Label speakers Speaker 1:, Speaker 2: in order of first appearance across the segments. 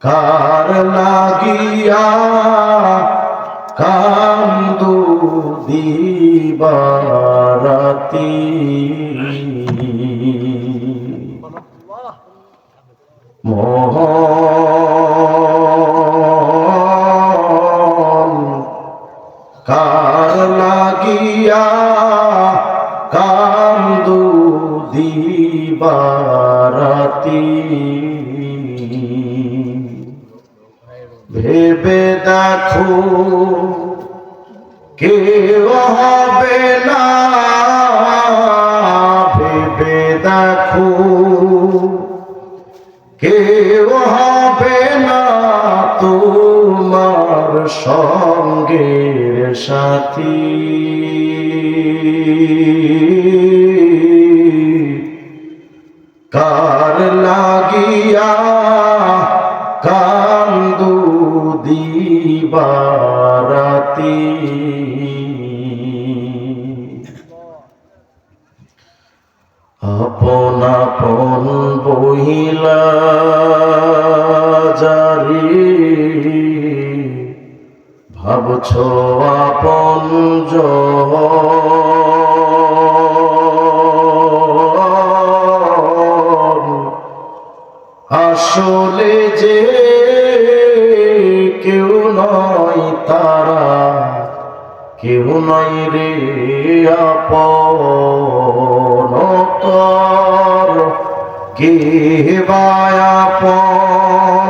Speaker 1: কার লাগিয়া কান্দু দিবারাতি মোহন কার লাগিয়া কান্দু দিবারাতি ভেবে দেখো কেউ হবে না, ভেবে দেখো কেউ হবে না তোমার সঙ্গের সাথী। কার লাগিয়া কান্দু দিবারাতি আপন আপন বহিলা জারি ভাবছ আপন আসলে যে কেউ নয় তারা, কেউ নয় রে আপন তোর, কে বা আপন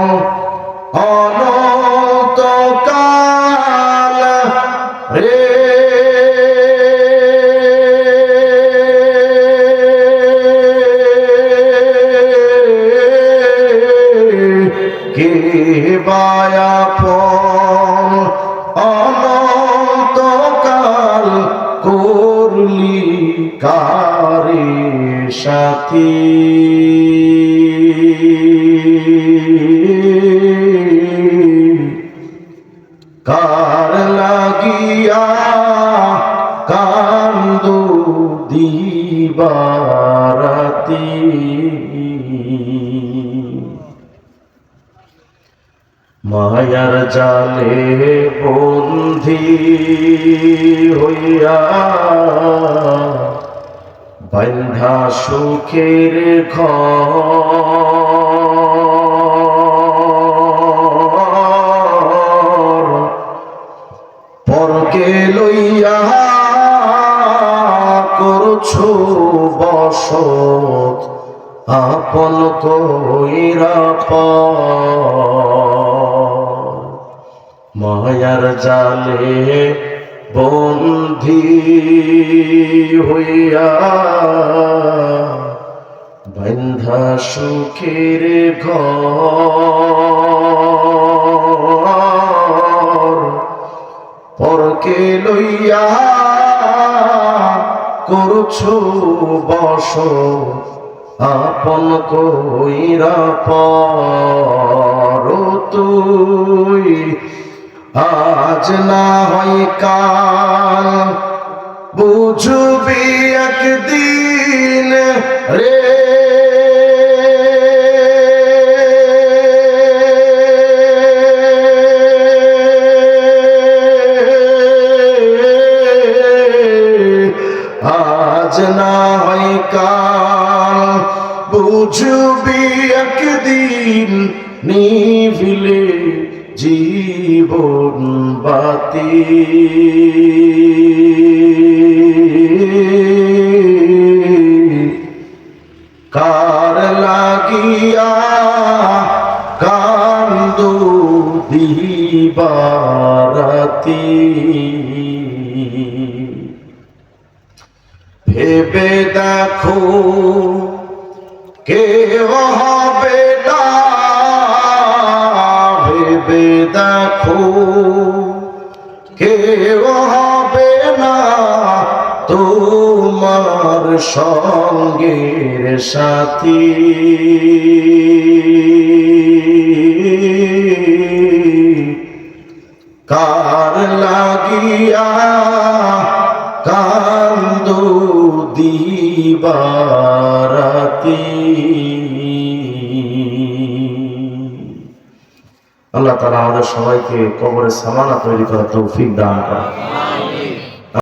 Speaker 1: অনন্তকাল রে। কে বা আপন অনন্তকাল করলি কারে সাথী। কার লাগিয়া কান্দু দিবারাতি মায়ার জালে বন্ধি হইয়া বান্ধা সুখের ঘর পরকে লইয়া করছো বসত আপন কইরা মায়ার জালে বন্ধি হইয়া বান্ধা সুখের ঘর পরকে লইয়া করছো বসত আপন কইরা পর তুই আজ না হয় কাল বুঝবি একদিন রে। আজ না হয় কাল বুঝবি একদিন নিভিলে জীবন বাতি। কার লাগিয়া কান্দু দিবারাতি ভেবে দেখো কেউ হবে না, ভেবে দেখো কেউ হবে না তোমার সঙ্গের সাথী। কার লাগিয়া কান্দু দিবারাতি আল্লাহ তাআলা আমাদের সবাইকে কবরে সামানা তৈরি করার তৌফিক দান করেন।